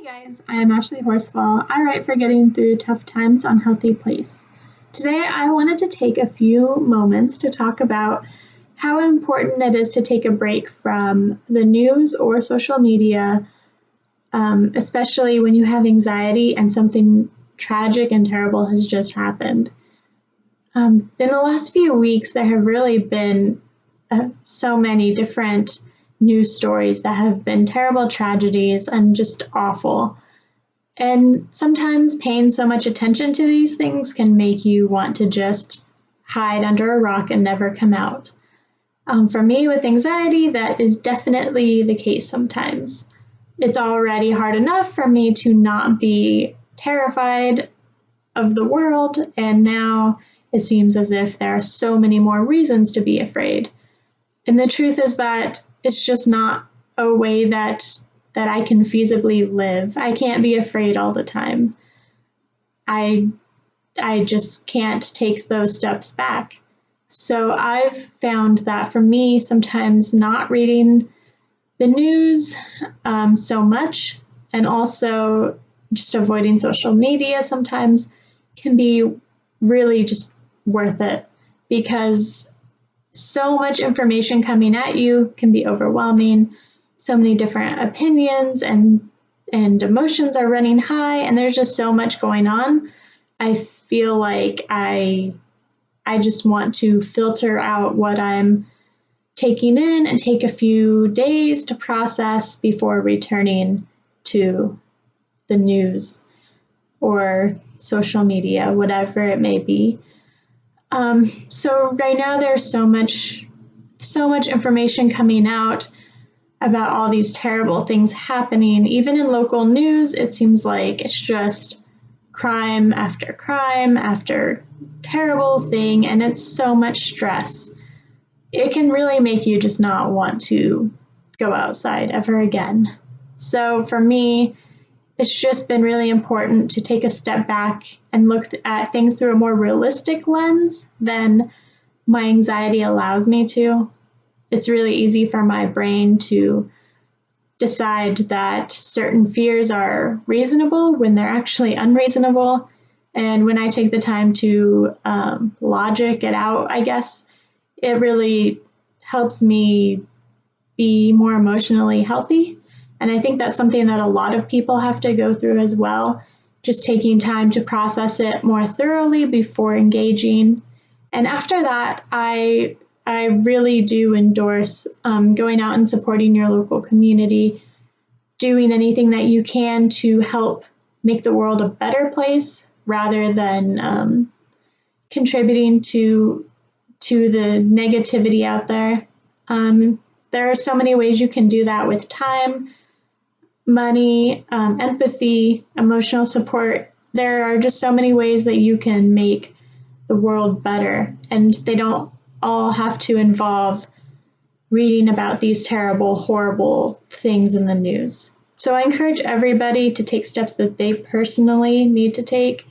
Guys, I am Ashley Horsfall. I write for Getting Through Tough Times on Healthy Place. Today, I wanted to take a few moments to talk about how important it is to take a break from the news or social media, especially when you have anxiety and something tragic and terrible has just happened. In the last few weeks, there have really been so many different news stories that have been terrible tragedies and just awful. And sometimes paying so much attention to these things can make you want to just hide under a rock and never come out. For me, with anxiety, that is definitely the case sometimes. It's already hard enough for me to not be terrified of the world, and now it seems as if there are so many more reasons to be afraid. And the truth is that it's just not a way that I can feasibly live. I can't be afraid all the time. I just can't take those steps back. So I've found that for me, sometimes not reading the news so much, and also just avoiding social media sometimes can be really just worth it, because so much information coming at you can be overwhelming. So many different opinions and emotions are running high, and there's just so much going on. I feel like I just want to filter out what I'm taking in and take a few days to process before returning to the news or social media, whatever it may be. So right now there's so much information coming out about all these terrible things happening. Even in local news, it seems like it's just crime after terrible thing, and it's so much stress. It can really make you just not want to go outside ever again. So for me, it's just been really important to take a step back and look at things through a more realistic lens than my anxiety allows me to. It's really easy for my brain to decide that certain fears are reasonable when they're actually unreasonable. And when I take the time to logic it out, I guess, it really helps me be more emotionally healthy. And I think that's something that a lot of people have to go through as well, just taking time to process it more thoroughly before engaging. And after that, I really do endorse going out and supporting your local community, doing anything that you can to help make the world a better place rather than contributing to the negativity out there. There are so many ways you can do that with time, money, empathy, emotional support. There are just so many ways that you can make the world better, and they don't all have to involve reading about these terrible, horrible things in the news. So I encourage everybody to take steps that they personally need to take.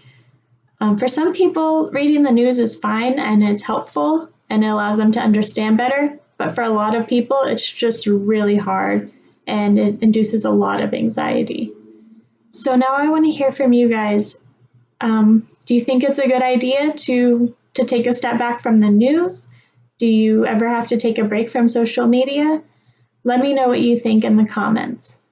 For some people, reading the news is fine and it's helpful and it allows them to understand better, but for a lot of people, it's just really hard and it induces a lot of anxiety. So now I want to hear from you guys. Do you think it's a good idea to take a step back from the news? Do you ever have to take a break from social media? Let me know what you think in the comments.